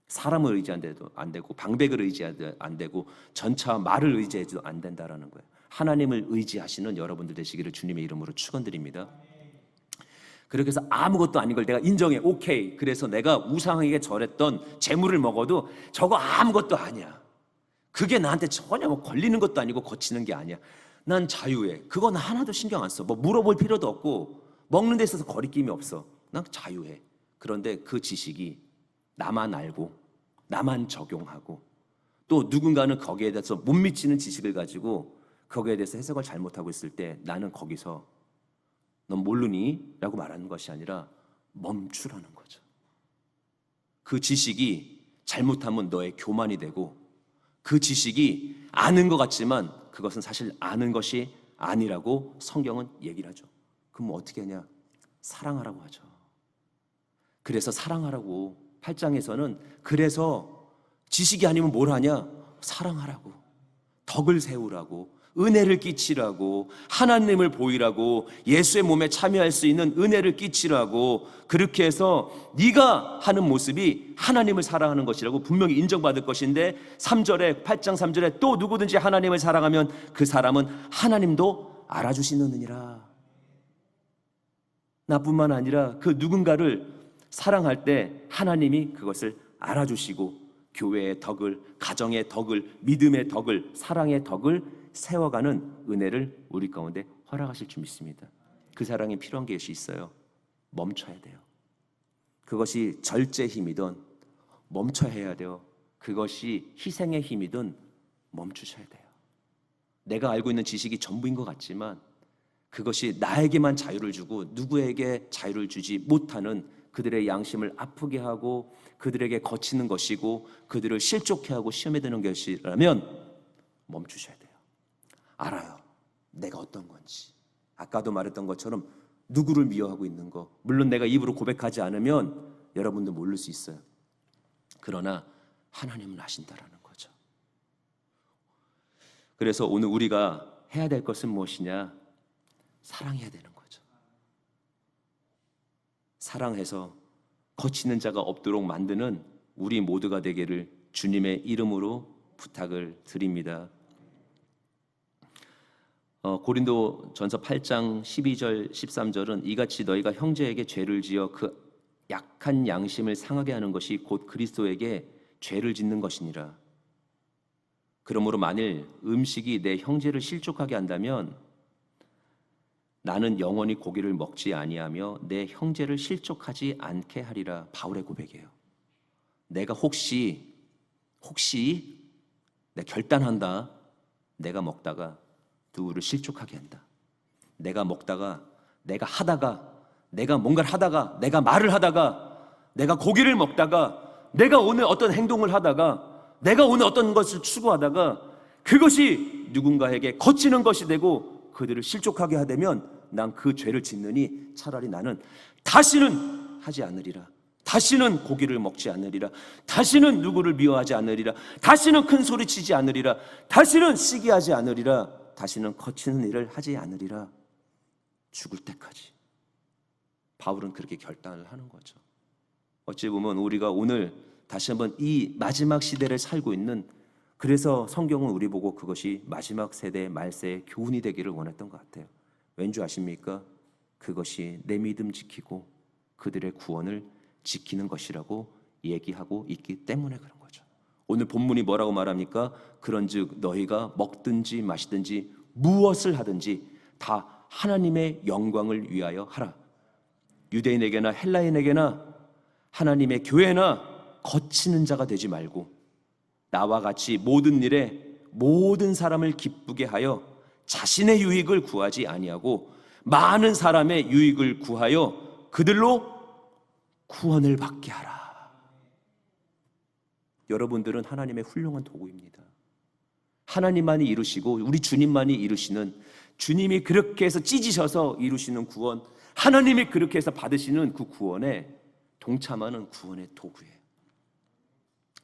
사람을 의지해도 안 되고, 방백을 의지해도 안 되고, 전차와 말을 의지해도 안 된다라는 거예요. 하나님을 의지하시는 여러분들 되시기를 주님의 이름으로 축원드립니다. 그렇게 해서 아무것도 아닌 걸 내가 인정해. 오케이. 그래서 내가 우상에게 절했던 재물을 먹어도 저거 아무것도 아니야. 그게 나한테 전혀 뭐 걸리는 것도 아니고 거치는 게 아니야. 난 자유해. 그건 하나도 신경 안 써. 뭐 물어볼 필요도 없고, 먹는 데 있어서 거리낌이 없어. 난 자유해. 그런데 그 지식이 나만 알고 나만 적용하고, 또 누군가는 거기에 대해서 못 미치는 지식을 가지고 거기에 대해서 해석을 잘못하고 있을 때, 나는 거기서 넌 모르니? 라고 말하는 것이 아니라 멈추라는 거죠. 그 지식이 잘못하면 너의 교만이 되고, 그 지식이 아는 것 같지만 그것은 사실 아는 것이 아니라고 성경은 얘기를 하죠. 그럼 어떻게 하냐? 사랑하라고 하죠. 그래서 사랑하라고 8장에서는, 그래서 지식이 아니면 뭘 하냐? 사랑하라고, 덕을 세우라고, 은혜를 끼치라고, 하나님을 보이라고, 예수의 몸에 참여할 수 있는 은혜를 끼치라고, 그렇게 해서 네가 하는 모습이 하나님을 사랑하는 것이라고 분명히 인정받을 것인데 8장 3절에 또 누구든지 하나님을 사랑하면 그 사람은 하나님도 알아주시느니라. 나뿐만 아니라 그 누군가를 사랑할 때 하나님이 그것을 알아주시고 교회의 덕을, 가정의 덕을, 믿음의 덕을, 사랑의 덕을 세워가는 은혜를 우리 가운데 허락하실 줄 믿습니다. 그 사랑이 필요한 것이 있어요. 멈춰야 돼요. 그것이 절제의 힘이든 멈춰야 해야 돼요. 그것이 희생의 힘이든 멈추셔야 돼요. 내가 알고 있는 지식이 전부인 것 같지만 그것이 나에게만 자유를 주고 누구에게 자유를 주지 못하는, 그들의 양심을 아프게 하고 그들에게 거치는 것이고 그들을 실족해 하고 시험에 드는 것이라면 멈추셔야 돼요. 알아요. 내가 어떤 건지. 아까도 말했던 것처럼 누구를 미워하고 있는 거, 물론 내가 입으로 고백하지 않으면 여러분도 모를 수 있어요. 그러나 하나님은 아신다라는 거죠. 그래서 오늘 우리가 해야 될 것은 무엇이냐? 사랑해야 되는 거죠. 사랑해서 거치는 자가 없도록 만드는 우리 모두가 되기를 주님의 이름으로 부탁을 드립니다. 고린도전서 8장 12절 13절은 이같이 너희가 형제에게 죄를 지어 그 약한 양심을 상하게 하는 것이 곧 그리스도에게 죄를 짓는 것이니라. 그러므로 만일 음식이 내 형제를 실족하게 한다면 나는 영원히 고기를 먹지 아니하며 내 형제를 실족하지 않게 하리라. 바울의 고백이에요. 내가 혹시 내가 결단한다. 내가 먹다가 누구를 실족하게 한다. 내가 먹다가, 내가 하다가, 내가 뭔가를 하다가, 내가 말을 하다가, 내가 고기를 먹다가, 내가 오늘 어떤 행동을 하다가, 내가 오늘 어떤 것을 추구하다가 그것이 누군가에게 거치는 것이 되고 그들을 실족하게 하되면 난 그 죄를 짓느니 차라리 나는 다시는 하지 않으리라. 다시는 고기를 먹지 않으리라. 다시는 누구를 미워하지 않으리라. 다시는 큰 소리 치지 않으리라. 다시는 시기하지 않으리라. 다시는 거치는 일을 하지 않으리라. 죽을 때까지. 바울은 그렇게 결단을 하는 거죠. 어찌 보면 우리가 오늘 다시 한번 이 마지막 시대를 살고 있는, 그래서 성경은 우리 보고 그것이 마지막 세대의 말세의 교훈이 되기를 원했던 것 같아요. 왠지 아십니까? 그것이 내 믿음 지키고 그들의 구원을 지키는 것이라고 얘기하고 있기 때문에 그런 거죠. 오늘 본문이 뭐라고 말합니까? 그런즉 너희가 먹든지 마시든지 무엇을 하든지 다 하나님의 영광을 위하여 하라. 유대인에게나 헬라인에게나 하나님의 교회나 거치는 자가 되지 말고 나와 같이 모든 일에 모든 사람을 기쁘게 하여 자신의 유익을 구하지 아니하고 많은 사람의 유익을 구하여 그들로 구원을 받게 하라. 여러분들은 하나님의 훌륭한 도구입니다. 하나님만이 이루시고 우리 주님만이 이루시는, 주님이 그렇게 해서 찢으셔서 이루시는 구원, 하나님이 그렇게 해서 받으시는 그 구원에 동참하는 구원의 도구예요.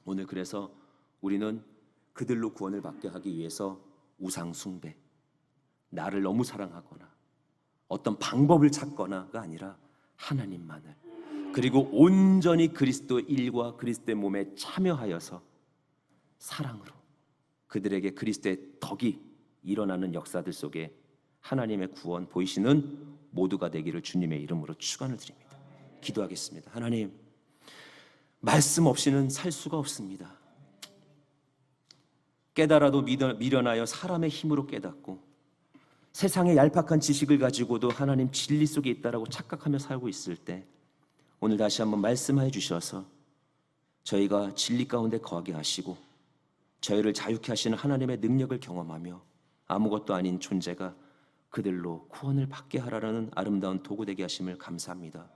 오늘 그래서 우리는 그들로 구원을 받게 하기 위해서 우상 숭배, 나를 너무 사랑하거나 어떤 방법을 찾거나가 아니라 하나님만을, 그리고 온전히 그리스도의 일과 그리스도의 몸에 참여하여서 사랑으로 그들에게 그리스도의 덕이 일어나는 역사들 속에 하나님의 구원 보이시는 모두가 되기를 주님의 이름으로 축원을 드립니다. 기도하겠습니다. 하나님, 말씀 없이는 살 수가 없습니다. 깨달아도 미련하여 사람의 힘으로 깨닫고 세상의 얄팍한 지식을 가지고도 하나님 진리 속에 있다라고 착각하며 살고 있을 때 오늘 다시 한번 말씀해 주셔서 저희가 진리 가운데 거하게 하시고 저희를 자유케 하시는 하나님의 능력을 경험하며 아무것도 아닌 존재가 그들로 구원을 받게 하라는 아름다운 도구 되게 하심을 감사합니다.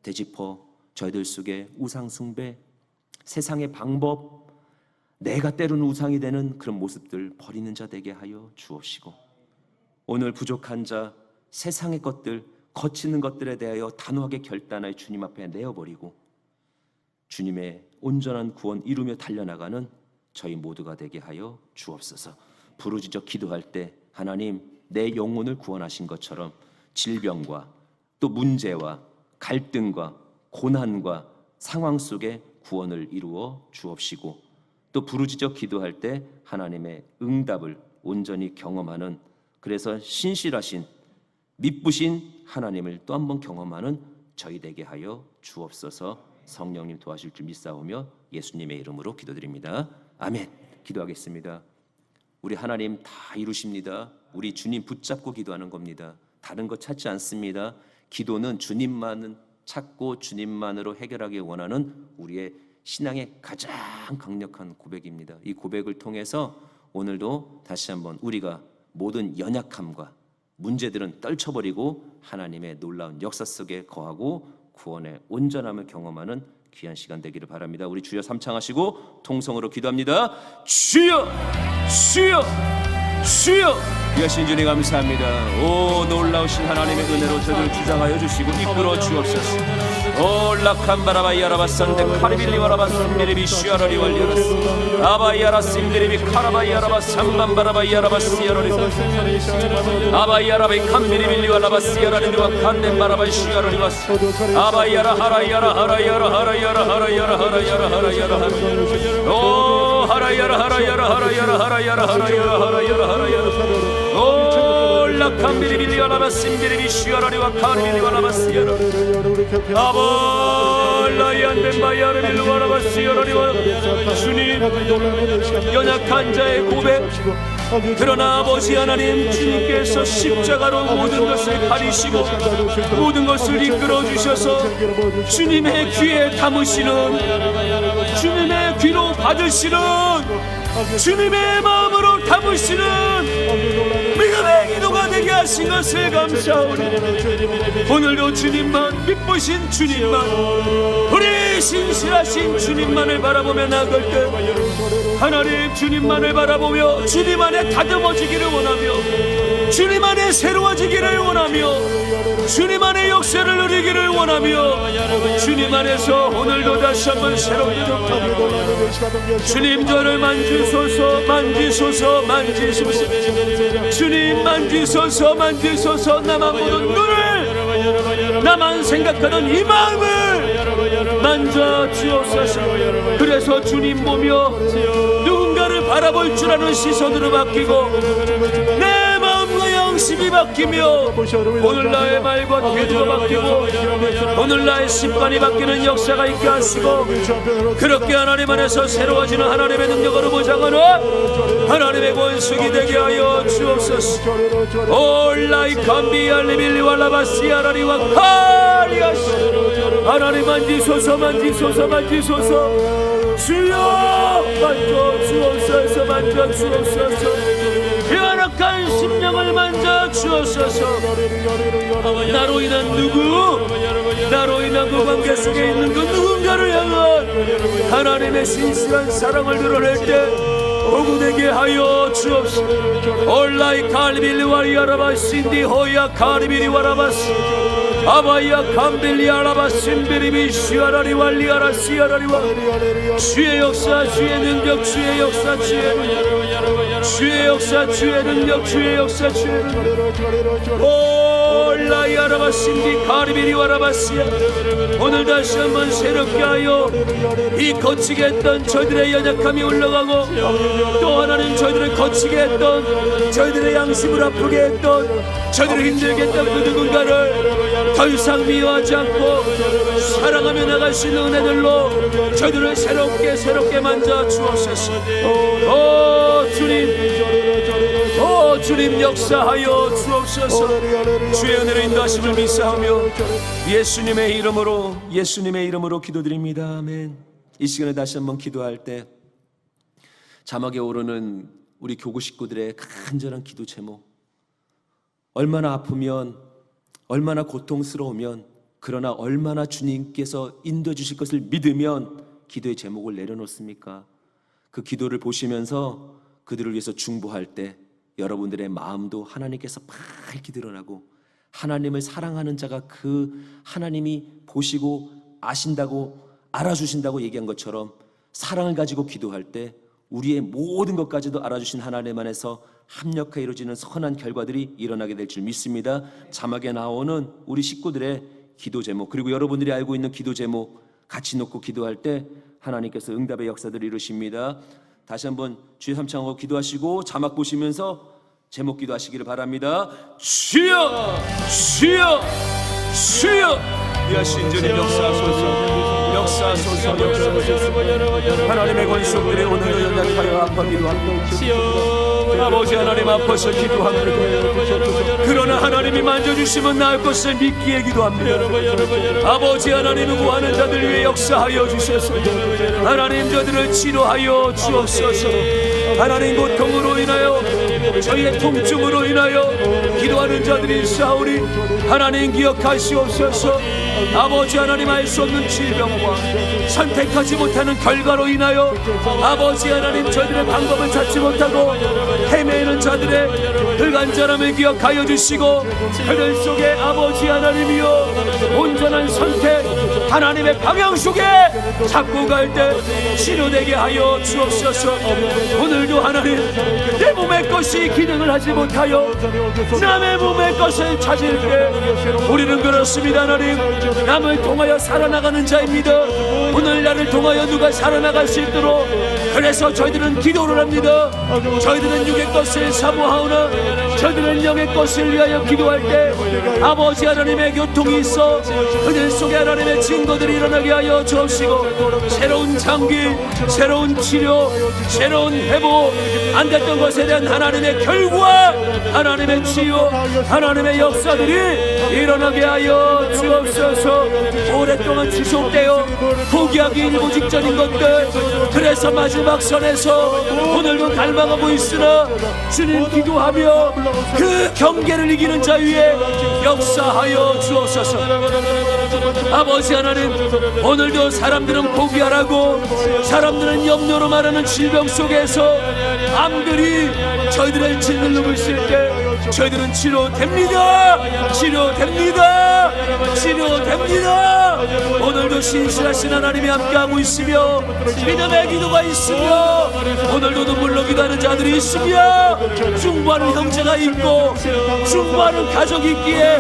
되짚어 저희들 속에 우상 숭배, 세상의 방법, 내가 때로는 우상이 되는 그런 모습들 버리는 자 되게 하여 주옵시고 오늘 부족한 자, 세상의 것들, 거치는 것들에 대하여 단호하게 결단하여 주님 앞에 내어버리고 주님의 온전한 구원 이루며 달려나가는 저희 모두가 되게 하여 주옵소서. 부르짖어 기도할 때 하나님 내 영혼을 구원하신 것처럼 질병과 또 문제와 갈등과 고난과 상황 속에 구원을 이루어 주옵시고, 또 부르짖어 기도할 때 하나님의 응답을 온전히 경험하는, 그래서 신실하신 미쁘신 하나님을 또 한 번 경험하는 저희 되게 하여 주옵소서. 성령님 도와줄 줄 믿사오며 예수님의 이름으로 기도드립니다. 아멘. 기도하겠습니다. 우리 하나님 다 이루십니다. 우리 주님 붙잡고 기도하는 겁니다. 다른 거 찾지 않습니다. 기도는 주님만은 찾고 주님만으로 해결하기 원하는 우리의 신앙의 가장 강력한 고백입니다. 이 고백을 통해서 오늘도 다시 한번 우리가 모든 연약함과 문제들은 떨쳐버리고 하나님의 놀라운 역사 속에 거하고 구원의 온전함을 경험하는 귀한 시간 되기를 바랍니다. 우리 주여 삼창하시고 통성으로 기도합니다. 주여, 주여, 주여. 귀하신 주님 감사합니다. 오 놀라우신 하나님의 은혜로 저들을 주장하여 주시고 이끌어 주옵소서. 오 라칸바라바이아라바 산데 카리빌리와라바 산미리비 시아라리 월리아라스 아바이아라 심드리비 카라바이아라바 산반바라바이아라바 시아라리 아바이아라비 칸미리빌리와라바 시아라리와 칸덴바라바 시아라리와스 아바이아라 하라이아라 하라이아라 하라이아라 하라이아라 하라이아라 하라이아라 오 하라이아라 하라이아라 하라이아라 하라이아라 하라이아라 하라이아라 하라이아라 오 라칸미리빌리와라바 심드리비 시아라리와 카리빌리와라바 시아라리 아발라이안덴바이아르빌루와라바 시아라리와 주님 연약한 자의 고백, 그러나 아버지 하나님 주님께서 십자가로 모든 것을 가리시고 모든 것을 이끌어 주셔서 주님의 귀에 담으시는, 주님의 귀로 받으시는, 주님의 마음으로 담으시는 믿음의 기도가 되게 하신 것을 감사하오니 오늘도 주님만, 미쁘신 주님만, 우리 신실하신 주님만을 바라보며 나갈 때 하나님 주님만을 바라보며 주님 안에 다듬어지기를 원하며 주님 안에 새로워지기를 원하며 주님 안에 역사를 누리기를 원하며 주님 안에서 오늘도 다시 한번 새롭게 주님 저를 만지소서, 만지소서, 만지소서. 주님 만지소서, 만지소서. 나만 보는 눈을, 나만 생각하는 이 마음을 만져 주옵소서. 그래서 주님 보며 누군가를 바라볼 줄 아는 시선으로 바뀌고 내 마음과 양심이 바뀌며 오늘 나의 말과 태도가 바뀌고 오늘 나의 습관이 바뀌는 역사가 있게 하시고 그렇게 하나님 안에서 새로워지는 하나님의 능력으로 보장하는 하나님의 권속이 되게 하여 주옵소서. 올라이칸비알리빌리왈라바시아라리와 카리아시 하나님 만지소서, 만지소서, 만지소서. 주여 만져 주옵소서, 만져 주옵소서. 연약한 심령을 만져 주옵소서. 나로 인한 누구, 나로 인한 그 관계 속에 있는 그 누군가를 향한 하나님의 신실한 사랑을 드러낼 때 오구되게 하여 주옵소서. 올라이 칼빌리와리아라바 신디 호야 카리빌리와라바스 아바이야 캄빌리아라바 신비리비 시아라리와 리아라 시아라리와 주의 역사, 주의 능력, 주의 역사, 주의 능력, 주의 역사, 주의 능력, 주의 역사, 주의 능력. 올라이아라바 신디 카리빌리와라바시아 오늘 다시 한번 새롭게 하여 이 거치게 했던 저희들의 연약함이 올라가고 또 하나는 저희들을 거치게 했던 저희들의 양심을 아프게 했던 저희들을 힘들게 했던 그 누군가를 더 이상 미워하지 않고 사랑하며 나갈 수 있는 은혜들로 저희들을 새롭게 만져 주옵소서. 오 주님, 오 주님 역사하여 주옵소서. 주의 은혜로 인도하심을 믿사하며 예수님의 이름으로 기도드립니다. 아멘. 이 시간에 다시 한번 기도할 때 자막에 오르는 우리 교구 식구들의 간절한 기도 제목, 얼마나 아프면, 얼마나 고통스러우면, 그러나 얼마나 주님께서 인도해 주실 것을 믿으면 기도의 제목을 내려놓습니까? 그 기도를 보시면서 그들을 위해서 중보할 때 여러분들의 마음도 하나님께서 밝게 드러나고 하나님을 사랑하는 자가 그 하나님이 보시고 아신다고 알아주신다고 얘기한 것처럼 사랑을 가지고 기도할 때 우리의 모든 것까지도 알아주신 하나님 안에서 합력하여 이루어지는 선한 결과들이 일어나게 될 줄 믿습니다. 자막에 나오는 우리 식구들의 기도 제목, 그리고 여러분들이 알고 있는 기도 제목 같이 놓고 기도할 때 하나님께서 응답의 역사들을 이루십니다. 다시 한번 주의 삼창하고 기도하시고 자막 보시면서 제목 기도하시기를 바랍니다. 주여, 주여, 주여, 귀하신 주님 역사하소서, 역사하소서, 역사하소서. 하나님의 권속들이 오늘도 연약하여 아파기도 합니다. 아버지 하나님 아파서 기도합니다. 그러나 하나님이 만져주시면 나을 것을 믿기에 기도합니다. 아버지 하나님을 구하는 자들 위해 역사하여 주셔서 하나님 저들을 치료하여 주옵소서. 하나님 고통으로 인하여 저희의 통증으로 인하여 기도하는 자들이 있사오니 하나님 기억하시옵소서. 아버지 하나님 알 수 없는 질병과 선택하지 못하는 결과로 인하여 아버지 하나님 저희들의 방법을 찾지 못하고 헤매는 자들의 불간절함을 기억하여 주시고 그들 속에 아버지 하나님이여 온전한 선택 하나님의 방향 속에 잡고 갈 때 치료되게 하여 주옵소서. 오늘도 하나님 내 몸의 것이 기능을 하지 못하여 남의 몸의 것을 찾을 때 우리는 그렇습니다. 하나님 남을 통하여 살아나가는 자입니다. 오늘 나를 통하여 누가 살아나갈 수 있도록 그래서 저희들은 기도를 합니다. 저희들은 육의 것을 사모하오나 저희들은 영의 것을 위하여 기도할 때 아버지 하나님의 교통이 있어 그들 속에 하나님의 증거들이 일어나게 하여 주옵시고 새로운 장기, 새로운 치료, 새로운 회복, 안 됐던 것에 대한 하나님의 결과, 하나님의 치유, 하나님의 역사들이 일어나게 하여 주옵소서. 오랫동안 지속되어 포기하기 일보 직전인 것들 그래서 마지막 선에서 오늘도 갈망하고 있으나 주님 기도하며 그 경계를 이기는 자 위에 역사하여 주옵소서. 아버지 하나님 오늘도 사람들은 포기하라고 사람들은 염려로 말하는 질병 속에서 암들이 저희들을 짓눌러 있을 때 저희들은 치료됩니다. 치료됩니다. 치료됩니다. 오늘도 신실하신 하나님이 함께하고 있으며 믿음의 기도가 있으며 오늘도 눈물로 기도하는 자들이 있으며 중보하는 형제가 있고 중보하는 가족이 있기에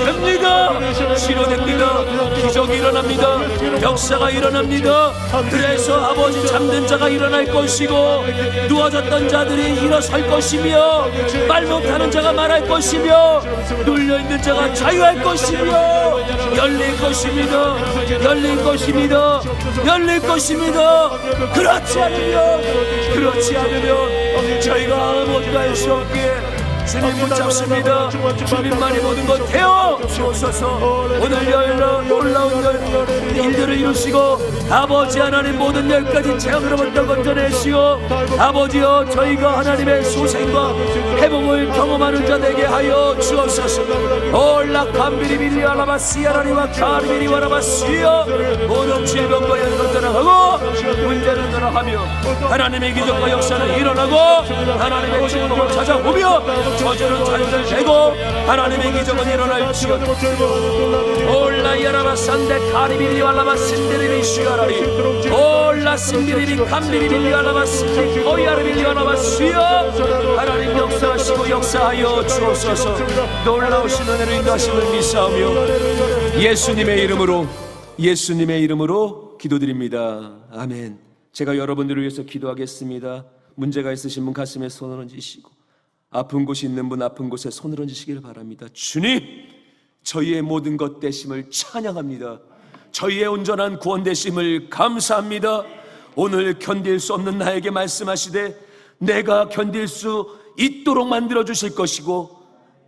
됩니다. 치료됩니다. 기적이 일어납니다. 역사가 일어납니다. 그래서 아버지 잠든 자가 일어날 것이고 누워졌던 자들이 일어설 것이며 말 못하는 자가 말할 것이며 눌려있는 자가 자유할 것이며 열릴 것입니다. 열릴 것입니다. 열릴 것입니다. 그렇지 않으면 저희가 아무것도 할 수 없기에 주님 붙잡습니다. 주님만이 모든 것 되어 주옵소서. 오늘 놀라운 일들을 이루시고 아버지 하나님 모든 열까지 제약으로부터 건져내시고 아버지여 저희가 하나님의 소생과 회복을 경험하는 자 되게 하여 주옵소서. 올라캄비리빌리 알라바시아라리와 카리비리 와라바시어 모든 질병과 연건 떠나가고 문제는 떠나가며 하나님의 기적과 역사는 일어나고 하나님의 축복을 찾아오며 저주는 자유를 내고 하나님의 기적은 일어날지어다. 올라야라바 산데 카리빌리 알라바 신데리비 시아라리 올라 신데리비 캄비리빌리 알라바 신데 코야리빌리 알라바 시어 하나님 역사하시고 역사하여 주옵소서. 놀라우신 은혜를 인도하심을 믿사오며 예수님의 이름으로 기도드립니다. 아멘. 제가 여러분들을 위해서 기도하겠습니다. 문제가 있으신 분 가슴에 손을 얹으시고 아픈 곳이 있는 분 아픈 곳에 손을 얹으시기를 바랍니다. 주님 저희의 모든 것 되심을 찬양합니다. 저희의 온전한 구원 되심을 감사합니다. 오늘 견딜 수 없는 나에게 말씀하시되 내가 견딜 수 있도록 만들어 주실 것이고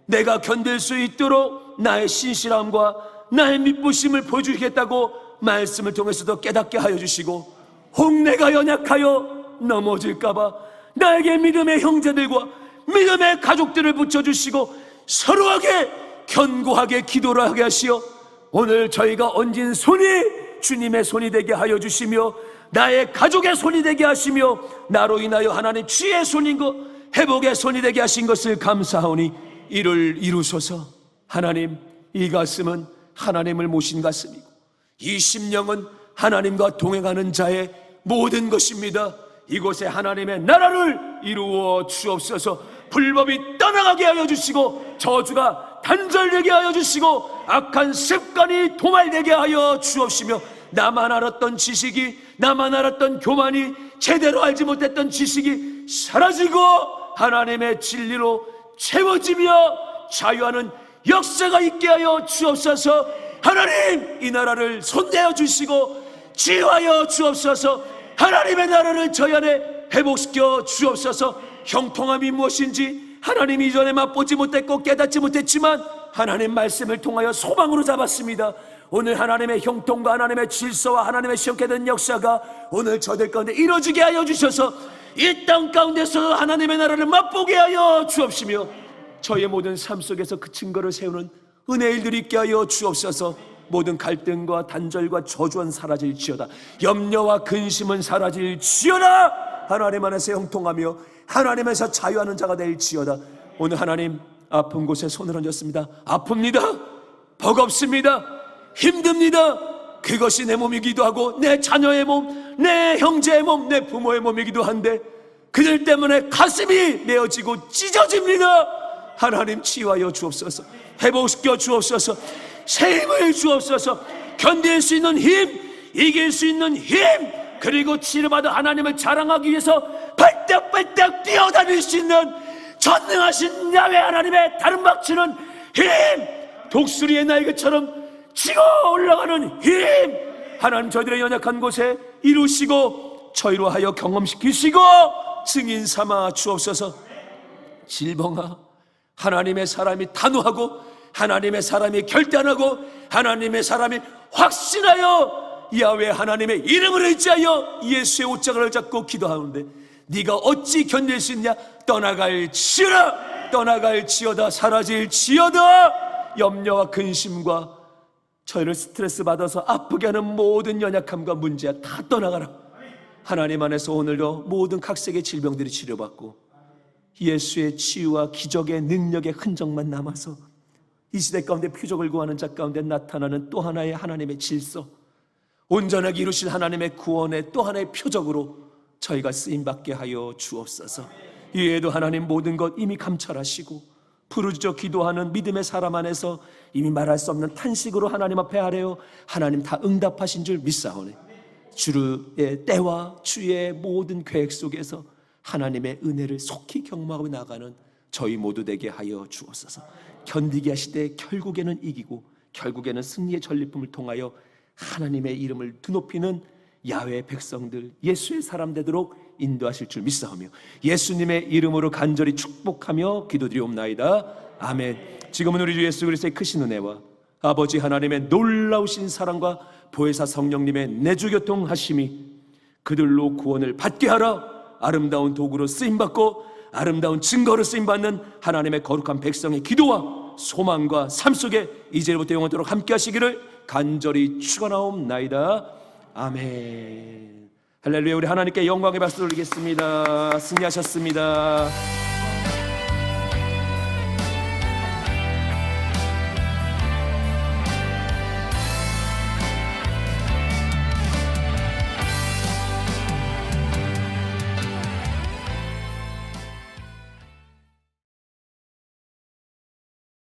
내가 견딜 수 있도록 나의 신실함과 나의 믿부심을 보여주시겠다고 말씀을 통해서도 깨닫게 하여 주시고 혹 내가 연약하여 넘어질까봐 나에게 믿음의 형제들과 믿음의 가족들을 붙여주시고 서로하게 견고하게 기도를 하게 하시어 오늘 저희가 얹은 손이 주님의 손이 되게 하여 주시며 나의 가족의 손이 되게 하시며 나로 인하여 하나님 주의 손인 것 회복의 손이 되게 하신 것을 감사하오니 이를 이루소서. 하나님 이 가슴은 하나님을 모신 가슴이고 이 심령은 하나님과 동행하는 자의 모든 것입니다. 이곳에 하나님의 나라를 이루어 주옵소서. 불법이 떠나가게 하여 주시고 저주가 단절되게 하여 주시고 악한 습관이 도말되게 하여 주옵시며 나만 알았던 지식이, 나만 알았던 교만이, 제대로 알지 못했던 지식이 사라지고 하나님의 진리로 채워지며 자유하는 역사가 있게 하여 주옵소서. 하나님, 이 나라를 손대어 주시고 치유하여 주옵소서. 하나님의 나라를 저희 안에 회복시켜 주옵소서. 형통함이 무엇인지 하나님이 이전에 맛보지 못했고 깨닫지 못했지만 하나님 말씀을 통하여 소망으로 잡았습니다. 오늘 하나님의 형통과 하나님의 질서와 하나님의 시험케 된 역사가 오늘 저들 가운데 이루어지게 하여 주셔서 이 땅 가운데서 하나님의 나라를 맛보게 하여 주옵시며 저의 모든 삶 속에서 그 증거를 세우는 은혜의 일들이 있게 하여 주옵소서. 모든 갈등과 단절과 저주는 사라질지어다. 염려와 근심은 사라질지어다. 하나님 안에서 형통하며 하나님에서 자유하는 자가 될지어다. 오늘 하나님 아픈 곳에 손을 얹었습니다. 아픕니다. 버겁습니다. 힘듭니다. 그것이 내 몸이기도 하고 내 자녀의 몸, 내 형제의 몸, 내 부모의 몸이기도 한데 그들 때문에 가슴이 메어지고 찢어집니다. 하나님 치유하여 주옵소서. 회복시켜 주옵소서. 새 힘을 주옵소서. 견딜 수 있는 힘, 이길 수 있는 힘, 그리고 치료받아 하나님을 자랑하기 위해서 발딱발딱 뛰어다닐 수 있는 전능하신 야훼 하나님의 다른 박치는 힘, 독수리의 날개처럼 치고 올라가는 힘, 하나님 저희들의 연약한 곳에 이루시고 저희로 하여 경험시키시고 증인 삼아 주옵소서. 질병아, 하나님의 사람이 단호하고 하나님의 사람이 결단하고 하나님의 사람이 확신하여 야훼 하나님의 이름을 의지하여 예수의 옷장을 잡고 기도하는데 네가 어찌 견딜 수 있냐? 떠나갈지어다, 떠나갈지어다, 사라질지어다. 염려와 근심과 저희를 스트레스 받아서 아프게 하는 모든 연약함과 문제야 다 떠나가라. 하나님 안에서 오늘도 모든 각색의 질병들이 치료받고 예수의 치유와 기적의 능력의 흔적만 남아서 이 시대 가운데 표적을 구하는 자 가운데 나타나는 또 하나의 하나님의 질서, 온전하게 이루실 하나님의 구원의 또 하나의 표적으로 저희가 쓰임받게 하여 주옵소서. 이외에도 하나님 모든 것 이미 감찰하시고 부르짖어 기도하는 믿음의 사람 안에서 이미 말할 수 없는 탄식으로 하나님 앞에 아뢰어 하나님 다 응답하신 줄 믿사오네. 주의 때와 주의 모든 계획 속에서 하나님의 은혜를 속히 경험하고 나가는 저희 모두 되게 하여 주옵소서. 견디게 하시되 결국에는 이기고 결국에는 승리의 전리품을 통하여 하나님의 이름을 드높이는 야훼 백성들, 예수의 사람 되도록 인도하실 줄 믿사오며 예수님의 이름으로 간절히 축복하며 기도드리옵나이다. 아멘. 지금은 우리 주 예수 그리스도의 크신 은혜와 아버지 하나님의 놀라우신 사랑과 보혜사 성령님의 내주교통하심이 그들로 구원을 받게 하라. 아름다운 도구로 쓰임받고 아름다운 증거로 쓰임받는 하나님의 거룩한 백성의 기도와 소망과 삶 속에 이제부터 영원토록 함께 하시기를 간절히 축원하옵나이다. 아멘. 할렐루야. 우리 하나님께 영광의 박수를 올리겠습니다. 승리하셨습니다.